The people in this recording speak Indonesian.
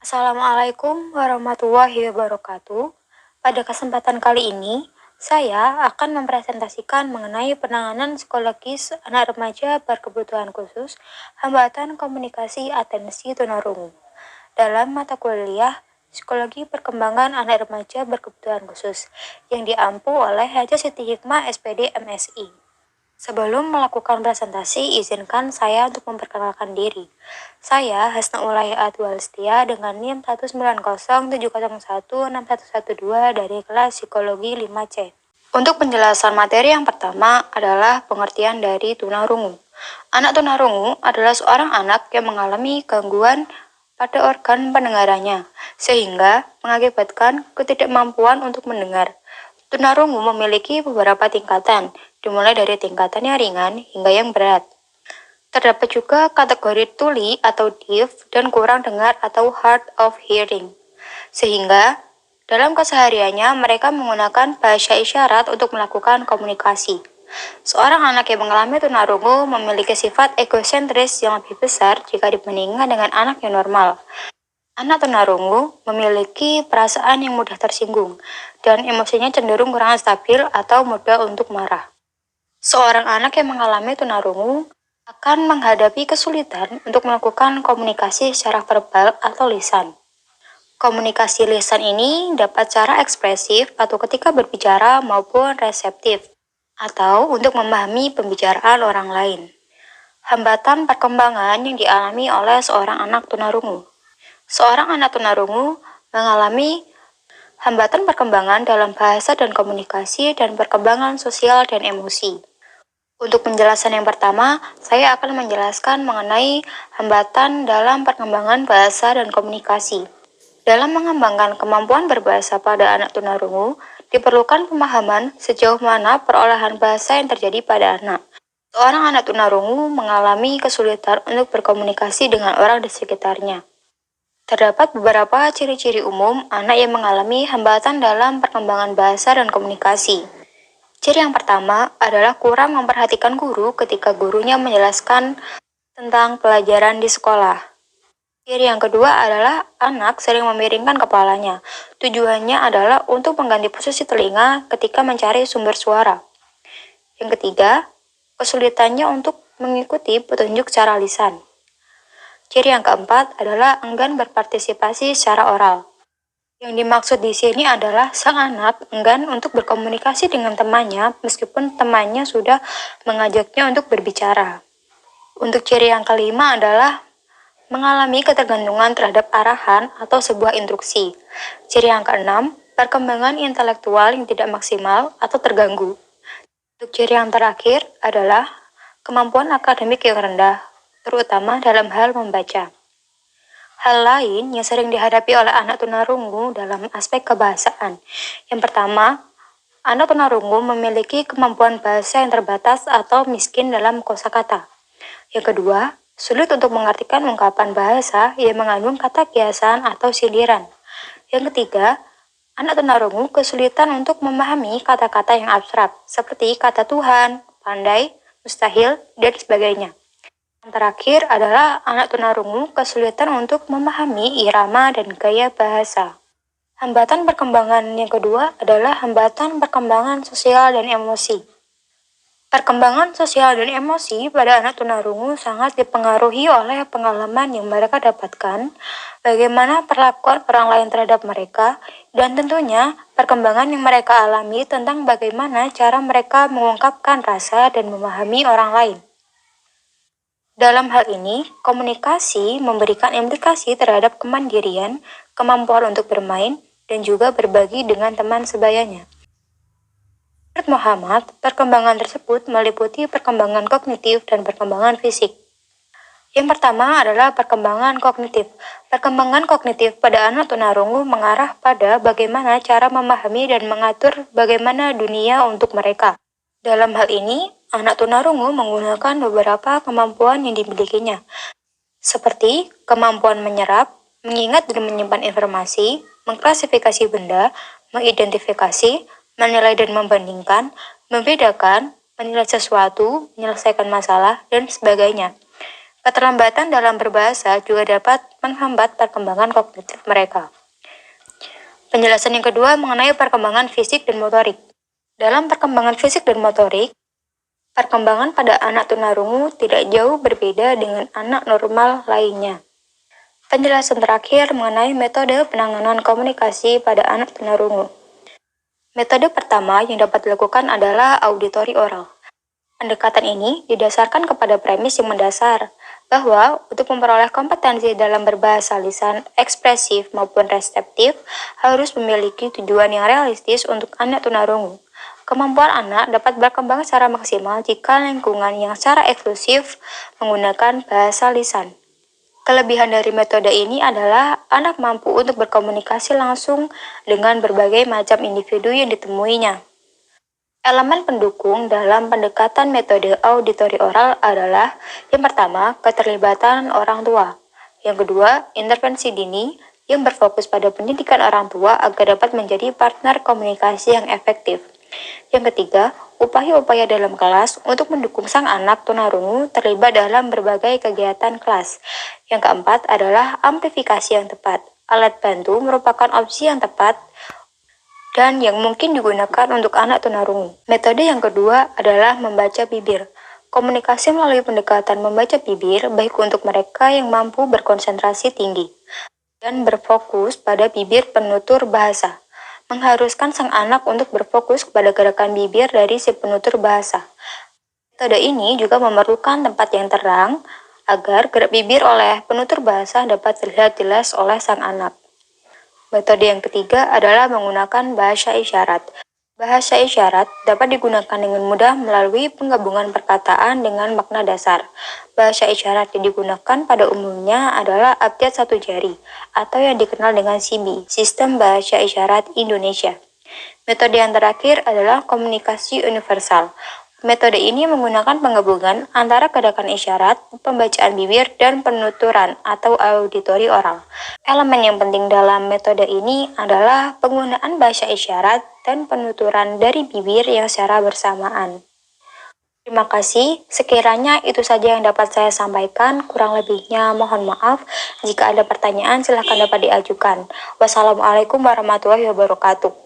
Assalamualaikum warahmatullahi wabarakatuh. Pada kesempatan kali ini, saya akan mempresentasikan mengenai penanganan psikologis anak remaja berkebutuhan khusus, hambatan komunikasi atensi tunarungu. Dalam mata kuliah Psikologi Perkembangan Anak Remaja Berkebutuhan Khusus yang diampu oleh Haja Siti Hikmah SPD MSI. Sebelum melakukan presentasi, izinkan saya untuk memperkenalkan diri. Saya Hasna Ulayat Walstia dengan NIM 19070161112 dari kelas Psikologi 5C. Untuk penjelasan materi yang pertama adalah pengertian dari tunarungu. Anak tunarungu adalah seorang anak yang mengalami gangguan pada organ pendengarannya, sehingga mengakibatkan ketidakmampuan untuk mendengar. Tunarungu memiliki beberapa tingkatan, dimulai dari tingkatan yang ringan hingga yang berat. Terdapat juga kategori tuli atau deaf dan kurang dengar atau hard of hearing. Sehingga dalam kesehariannya mereka menggunakan bahasa isyarat untuk melakukan komunikasi. Seorang anak yang mengalami tunarungu memiliki sifat egosentris yang lebih besar jika dibandingkan dengan anak yang normal. Anak tunarungu memiliki perasaan yang mudah tersinggung dan emosinya cenderung kurang stabil atau mudah untuk marah. Seorang anak yang mengalami tunarungu akan menghadapi kesulitan untuk melakukan komunikasi secara verbal atau lisan. Komunikasi lisan ini dapat secara ekspresif atau ketika berbicara maupun reseptif, atau untuk memahami pembicaraan orang lain. Hambatan perkembangan yang dialami oleh seorang anak tunarungu. Seorang anak tunarungu mengalami hambatan perkembangan dalam bahasa dan komunikasi dan perkembangan sosial dan emosi. Untuk penjelasan yang pertama, saya akan menjelaskan mengenai hambatan dalam perkembangan bahasa dan komunikasi. Dalam mengembangkan kemampuan berbahasa pada anak tunarungu, diperlukan pemahaman sejauh mana perolehan bahasa yang terjadi pada anak. Seorang anak tunarungu mengalami kesulitan untuk berkomunikasi dengan orang di sekitarnya. Terdapat beberapa ciri-ciri umum anak yang mengalami hambatan dalam perkembangan bahasa dan komunikasi. Ciri yang pertama adalah kurang memperhatikan guru ketika gurunya menjelaskan tentang pelajaran di sekolah. Ciri yang kedua adalah anak sering memiringkan kepalanya. Tujuannya adalah untuk mengganti posisi telinga ketika mencari sumber suara. Yang ketiga, kesulitannya untuk mengikuti petunjuk secara lisan. Ciri yang keempat adalah enggan berpartisipasi secara oral. Yang dimaksud di sini adalah sang anak enggan untuk berkomunikasi dengan temannya meskipun temannya sudah mengajaknya untuk berbicara. Untuk ciri yang kelima adalah mengalami ketergantungan terhadap arahan atau sebuah instruksi. Ciri yang keenam, perkembangan intelektual yang tidak maksimal atau terganggu. Untuk ciri yang terakhir adalah kemampuan akademik yang rendah, terutama dalam hal membaca. Hal lain yang sering dihadapi oleh anak tunarungu dalam aspek kebahasaan. Yang pertama, anak tunarungu memiliki kemampuan bahasa yang terbatas atau miskin dalam kosakata. Yang kedua, sulit untuk mengartikan ungkapan bahasa yang mengandung kata kiasan atau sindiran. Yang ketiga, anak tunarungu kesulitan untuk memahami kata-kata yang abstrak, seperti kata Tuhan, pandai, mustahil, dan sebagainya. Yang terakhir adalah anak tunarungu kesulitan untuk memahami irama dan gaya bahasa. Hambatan perkembangan yang kedua adalah hambatan perkembangan sosial dan emosi. Perkembangan sosial dan emosi pada anak tunarungu sangat dipengaruhi oleh pengalaman yang mereka dapatkan, bagaimana perlakuan orang lain terhadap mereka, dan tentunya perkembangan yang mereka alami tentang bagaimana cara mereka mengungkapkan rasa dan memahami orang lain. Dalam hal ini, komunikasi memberikan implikasi terhadap kemandirian, kemampuan untuk bermain, dan juga berbagi dengan teman sebayanya. Menurut Muhammad, perkembangan tersebut meliputi perkembangan kognitif dan perkembangan fisik. Yang pertama adalah perkembangan kognitif. Perkembangan kognitif pada anak tunarungu mengarah pada bagaimana cara memahami dan mengatur bagaimana dunia untuk mereka. Dalam hal ini, anak tunarungu menggunakan beberapa kemampuan yang dimilikinya, seperti kemampuan menyerap, mengingat dan menyimpan informasi, mengklasifikasi benda, mengidentifikasi, menilai dan membandingkan, membedakan, menilai sesuatu, menyelesaikan masalah, dan sebagainya. Keterlambatan dalam berbahasa juga dapat menghambat perkembangan kognitif mereka. Penjelasan yang kedua mengenai perkembangan fisik dan motorik. Dalam perkembangan fisik dan motorik, perkembangan pada anak tunarungu tidak jauh berbeda dengan anak normal lainnya. Penjelasan terakhir mengenai metode penanganan komunikasi pada anak tunarungu. Metode pertama yang dapat dilakukan adalah auditori oral. Pendekatan ini didasarkan kepada premis yang mendasar, bahwa untuk memperoleh kompetensi dalam berbahasa lisan ekspresif maupun reseptif harus memiliki tujuan yang realistis untuk anak tunarungu. Kemampuan anak dapat berkembang secara maksimal jika lingkungan yang secara eksklusif menggunakan bahasa lisan. Kelebihan dari metode ini adalah anak mampu untuk berkomunikasi langsung dengan berbagai macam individu yang ditemuinya. Elemen pendukung dalam pendekatan metode auditori oral adalah yang pertama, keterlibatan orang tua. Yang kedua, intervensi dini yang berfokus pada pendidikan orang tua agar dapat menjadi partner komunikasi yang efektif. Yang ketiga, upaya-upaya dalam kelas untuk mendukung sang anak tunarungu terlibat dalam berbagai kegiatan kelas. Yang keempat adalah amplifikasi yang tepat. Alat bantu merupakan opsi yang tepat dan yang mungkin digunakan untuk anak tunarungu. Metode yang kedua adalah membaca bibir. Komunikasi melalui pendekatan membaca bibir baik untuk mereka yang mampu berkonsentrasi tinggi dan berfokus pada bibir penutur bahasa. Mengharuskan sang anak untuk berfokus kepada gerakan bibir dari si penutur bahasa. Metode ini juga memerlukan tempat yang terang agar gerak bibir oleh penutur bahasa dapat terlihat jelas oleh sang anak. Metode yang ketiga adalah menggunakan bahasa isyarat. Bahasa isyarat dapat digunakan dengan mudah melalui penggabungan perkataan dengan makna dasar. Bahasa isyarat yang digunakan pada umumnya adalah abjad satu jari, atau yang dikenal dengan SIBI, Sistem Bahasa Isyarat Indonesia. Metode yang terakhir adalah komunikasi universal. Metode ini menggunakan penggabungan antara gerakan isyarat, pembacaan bibir, dan penuturan atau auditori oral. Elemen yang penting dalam metode ini adalah penggunaan bahasa isyarat dan penuturan dari bibir yang secara bersamaan. Terima kasih, sekiranya itu saja yang dapat saya sampaikan, kurang lebihnya mohon maaf. Jika ada pertanyaan silahkan dapat diajukan. Wassalamualaikum warahmatullahi wabarakatuh.